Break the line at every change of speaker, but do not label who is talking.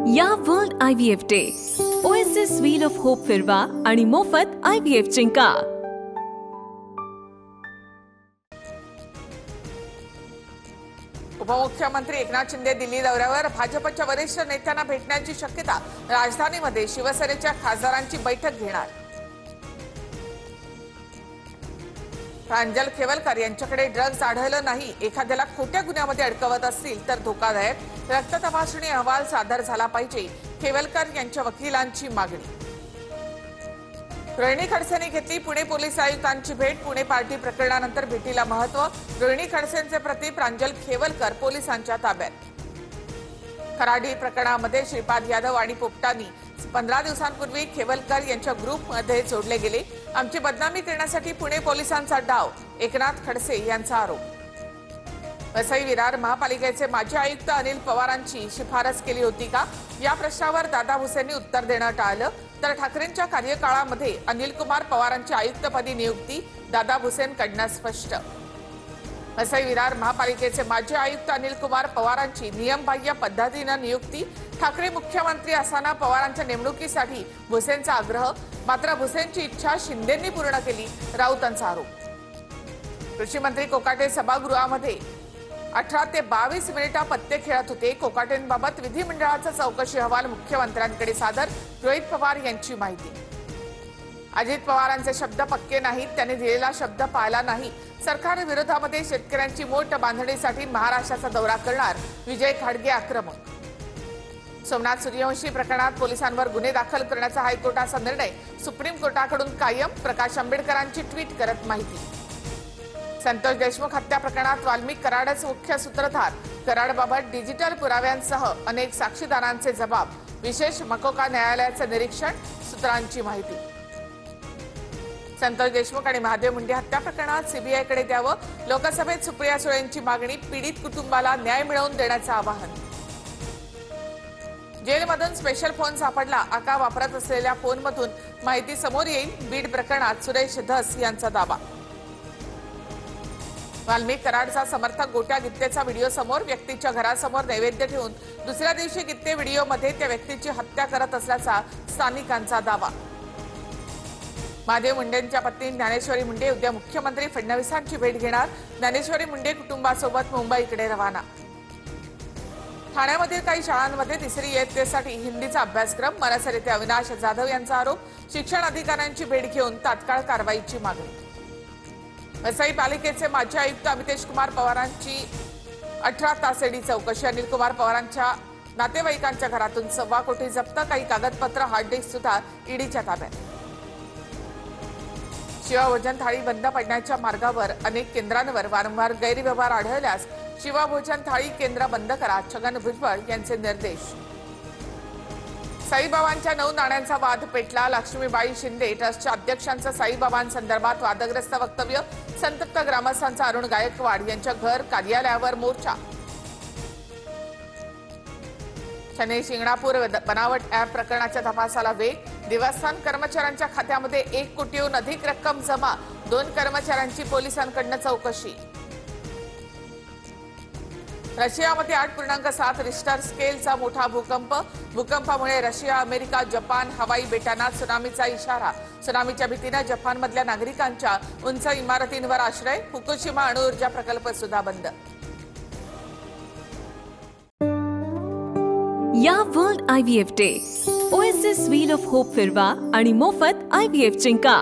या world IVF day oasis wheel of hope फिरवा आणि मोफत IVF जिंका।
उपमुख्यमंत्री एकनाथ शिंदे दिल्ली दौऱ्यावर, भाजपच्या वरिष्ठ नेत्यांना भेटण्याची शक्यता। राजधानीमध्ये शिवसेनेच्या खासदारांची बैठक घेणार। प्रांजल खेवलकर यांच्याकडे ड्रग्ज आढळलं नाही, एखाद्याला खोट्या गुन्ह्यामध्ये अडकवत असतील तर धोकादायक। रक्त तपासणी अहवाल सादर झाला पाहिजे, खेवलकर यांच्या वकिलांची मागणी। रोहिणी खडसेंनी घेतली पुणे पोलीस आयुक्तांची भेट, पुणे पार्टी प्रकरणानंतर भेटीला महत्व। रोहिणी खडसेंचे प्रति प्रांजल खेवलकर पोलिसांच्या ताब्यात। खराडी प्रकरणामध्ये श्रीपाद यादव आणि पोपटांनी 15 दिवसांपूर्वी खेवलकर यांच्या ग्रुपमध्ये जोडले गेले। आमची बदनामी करण्यासाठी पुणे पोलिसांचा डाव, एकनाथ खडसे यांचा आरोप। वसई विरार महापालिकेचे माजी आयुक्त अनिल पवारांची शिफारस केली होती का, या प्रश्नावर दादा भुसेंनी उत्तर देणं टाळलं। तर ठाकरेंच्या कार्यकाळामध्ये अनिल कुमार पवारांची आयुक्तपदी नियुक्ती, दादा भुसेंकडून स्पष्ट। वसई विरार महापालिकेचे माजी आयुक्त अनिल कुमार पवारांची नियमबाह्य पद्धतीने नियुक्ती, ठाकरे मुख्यमंत्री असताना पवारांच्या नेमणुकीसाठी भुसेंचा आग्रह, मात्र भुसेंची इच्छा शिंदेंनी पूर्ण केली, राऊतांचा आरोप। कृषी मंत्री कोकाटे सभागृहामध्ये 18 ते 22 मिनिटं पत्ते खेळत होते। कोकाटेंबाबत विधिमंडळाचा चौकशी अहवाल मुख्यमंत्र्यांकडे सादर, रोहित पवार यांची माहिती। अजित पवारांचे शब्द पक्के नाहीत, त्यांनी दिलेला शब्द पाळला नाही। सरकार विरोधामध्ये शेतकऱ्यांची मोठ बांधणीसाठी महाराष्ट्राचा दौरा करणार, विजय खाडगे आक्रमक। सोमनाथ सूर्यवंशी प्रकरणात पोलिसांवर गुन्हे दाखल करण्याचा हायकोर्टाचा निर्णय सुप्रीम कोर्टाकडून कायम, प्रकाश आंबेडकरांची ट्विट करत माहिती। संतोष देशमुख हत्या प्रकरणात वाल्मिक कराडच मुख्य सूत्रधार, कराडबाबत डिजिटल पुराव्यांसह अनेक साक्षीदारांचे जबाब, विशेष मकोका न्यायालयाचे निरीक्षण, सूत्रांची माहिती। संतोष देशमुख आणि महादेव मुंडे हत्या प्रकरणात सीबीआयकडे द्यावं, लोकसभेत सुप्रिया सुळेंची मागणी, पीडित कुटुंबाला न्याय मिळवून देण्याचं आवाहन। जेलमधून स्पेशल फोन सापडला, आका वापरत असलेल्या फोनमधून माहिती समोर येईल, बीड प्रकरणात सुरेश धस यांचा दावा। वाल्मिक कराडचा समर्थक गोट्या गित्तेचा व्हिडिओ समोर, व्यक्तीच्या घरासमोर नैवेद्य ठेवून दुसऱ्या दिवशी गित्ते व्हिडिओमध्ये त्या व्यक्तीची हत्या करत असल्याचा स्थानिकांचा दावा। महादेव मुंडेंच्या पत्नी ज्ञानेश्वरी मुंडे उद्या मुख्यमंत्री फडणवीसांची भेट घेणार, ज्ञानेश्वरी मुंडे कुटुंबासोबत मुंबईकडे रवाना। ठाण्यामधील काही शाळांमध्ये तिसरी इयत्तेसाठी हिंदीचा अभ्यासक्रम, मनसर येथे अविनाश जाधव यांचा आरोप, शिक्षण अधिकाऱ्यांची भेट घेऊन तात्काळ कारवाईची मागणी। वसई पालिकेचे माजी आयुक्त अमितेश कुमार पवारांची 18 तासेडी चौकशी, अनिल कुमार पवारांच्या नातेवाईकांच्या घरातून 1.25 कोटी जप्त, काही कागदपत्र, हार्ड डिस्क सुद्धा ईडीच्या ताब्यात। शिवभोजन थाळी बंद पडण्याच्या मार्गावर अनेक केंद्रांवर वारंवार गैरव्यवहार आढळल्यास शिवभोजन थाळी केंद्र बंद करा, छगन भुजबळ यांचे निर्देश। साईबाबांच्या 9 नाण्यांचा वाद पेटला, लक्ष्मीबाई शिंदे ट्रस्टच्या अध्यक्षांचं साईबाबांसंदर्भात वादग्रस्त वक्तव्य, संतप्त ग्रामस्थांचा अरुण गायकवाड यांच्या घर कार्यालयावर मोर्चा। शनी शिंगणापूर बनावट ॲप प्रकरणाच्या तपासाला वेग, देवस्थान कर्मचाऱ्यांच्या खात्यामध्ये 1 कोटीहून अधिक रक्कम जमा, 2 कर्मचाऱ्यांची पोलिसांकडून चौकशी। रशियामध्ये 8.7 रिश्टर स्केलचा मोठा भूकंप, भूकंपामुळे रशिया, अमेरिका, जपान, हवाई बेटांना त्सुनामीचा इशारा, त्सुनामीच्या भीतीने जपानमधल्या नागरिकांच्या उंच इमारतींवर आश्रय, फुकुशिमा अणुऊर्जा प्रकल्प सुद्धा बंद।
या world IVF day oasis wheel of hope फिरवा आणि मोफत IVF जिंका।